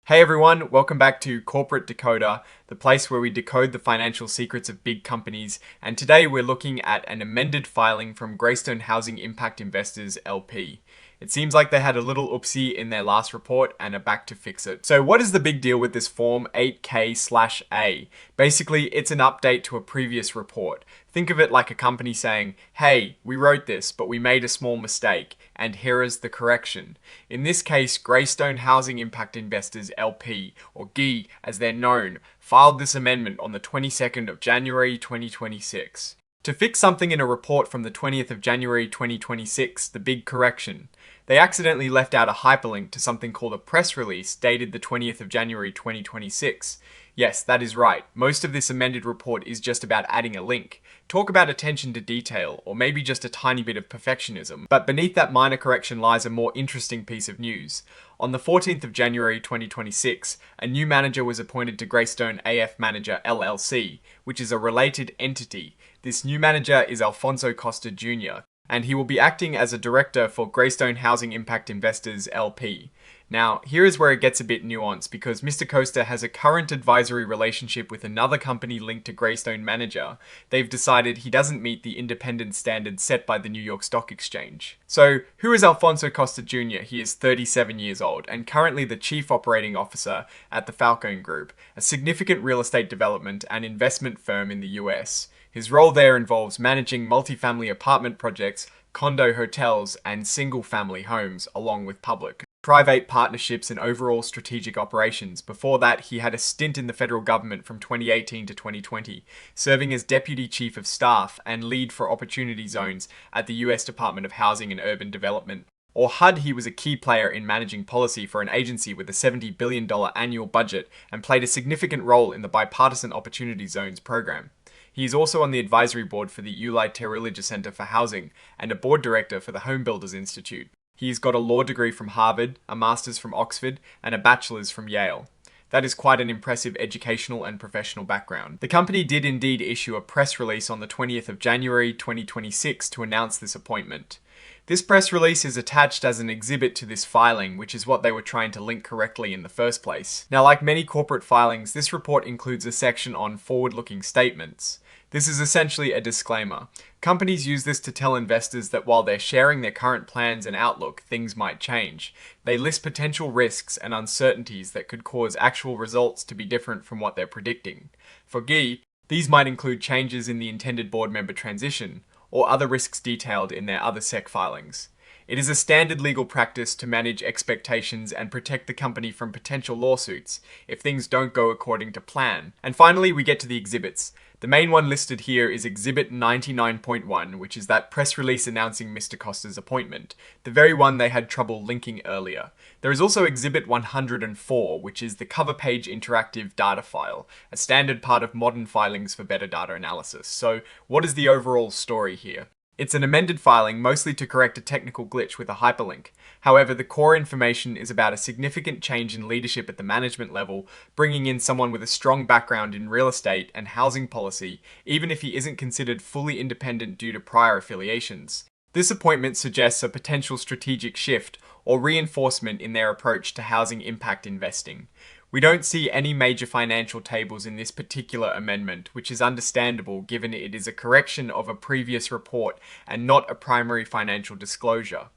Hey everyone, welcome back to Corporate Decoder, the place where we decode the financial secrets of big companies, and today we're looking at an amended filing from Greystone Housing Impact Investors LP. It seems like they had a little oopsie in their last report and are back to fix it. So what is the big deal with this Form 8K/A? Basically, it's an update to a previous report. Think of it like a company saying, hey, we wrote this, but we made a small mistake, and here is the correction. In this case, Greystone Housing Impact Investors LP, or GI as they're known, filed this amendment on the 22nd of January 2026. To fix something in a report from the 20th of January 2026, the big correction, they accidentally left out a hyperlink to something called a press release dated the 20th of January 2026. Yes, that is right. Most of this amended report is just about adding a link. Talk about attention to detail, or maybe just a tiny bit of perfectionism. But beneath that minor correction lies a more interesting piece of news. On the 14th of January 2026, a new manager was appointed to Greystone AF Manager LLC, which is a related entity. This new manager is Alfonso Costa Jr., and he will be acting as a director for Greystone Housing Impact Investors LP. Now, here is where it gets a bit nuanced because Mr. Costa has a current advisory relationship with another company linked to Greystone manager. They've decided he doesn't meet the independence standards set by the New York Stock Exchange. So, who is Alfonso Costa Jr.? He is 37 years old and currently the Chief Operating Officer at the Falcone Group, a significant real estate development and investment firm in the US. His role there involves managing multifamily apartment projects, condo hotels, and single-family homes, along with public, private partnerships and overall strategic operations. Before that, he had a stint in the federal government from 2018 to 2020, serving as Deputy Chief of Staff and lead for opportunity zones at the US Department of Housing and Urban Development. Or HUD, he was a key player in managing policy for an agency with a $70 billion annual budget and played a significant role in the Bipartisan Opportunity Zones program. He is also on the advisory board for the Uli Terwilliger Center for Housing and a board director for the Home Builders Institute. He's got a law degree from Harvard, a master's from Oxford, and a bachelor's from Yale. That is quite an impressive educational and professional background. The company did indeed issue a press release on the 20th of January 2026 to announce this appointment. This press release is attached as an exhibit to this filing, which is what they were trying to link correctly in the first place. Now, like many corporate filings, this report includes a section on forward-looking statements. This is essentially a disclaimer. Companies use this to tell investors that while they're sharing their current plans and outlook, things might change. They list potential risks and uncertainties that could cause actual results to be different from what they're predicting. For GI, these might include changes in the intended board member transition, or other risks detailed in their other SEC filings. It is a standard legal practice to manage expectations and protect the company from potential lawsuits if things don't go according to plan. And finally, we get to the exhibits. The main one listed here is Exhibit 99.1, which is that press release announcing Mr. Costa's appointment, the very one they had trouble linking earlier. There is also Exhibit 104, which is the cover page interactive data file, a standard part of modern filings for better data analysis. So, what is the overall story here? It's an amended filing mostly to correct a technical glitch with a hyperlink. However, the core information is about a significant change in leadership at the management level, bringing in someone with a strong background in real estate and housing policy, even if he isn't considered fully independent due to prior affiliations. This appointment suggests a potential strategic shift or reinforcement in their approach to housing impact investing. We don't see any major financial tables in this particular amendment, which is understandable given it is a correction of a previous report and not a primary financial disclosure.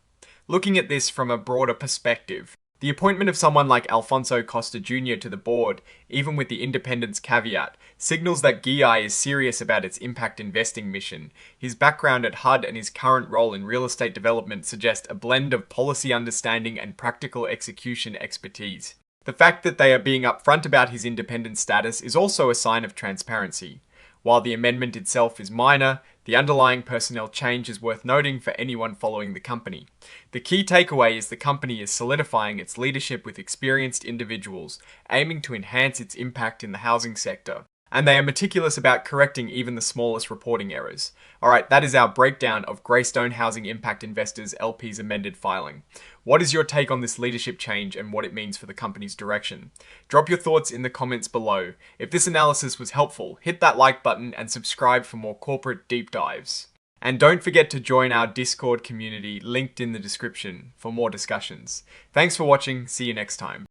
Looking at this from a broader perspective, the appointment of someone like Alfonso Costa Jr. to the board, even with the independence caveat, signals that GI is serious about its impact investing mission. His background at HUD and his current role in real estate development suggest a blend of policy understanding and practical execution expertise. The fact that they are being upfront about his independent status is also a sign of transparency. While the amendment itself is minor, the underlying personnel change is worth noting for anyone following the company. The key takeaway is the company is solidifying its leadership with experienced individuals, aiming to enhance its impact in the housing sector. And they are meticulous about correcting even the smallest reporting errors. Alright, that is our breakdown of Greystone Housing Impact Investors LP's amended filing. What is your take on this leadership change and what it means for the company's direction? Drop your thoughts in the comments below. If this analysis was helpful, hit that like button and subscribe for more corporate deep dives. And don't forget to join our Discord community linked in the description for more discussions. Thanks for watching, see you next time.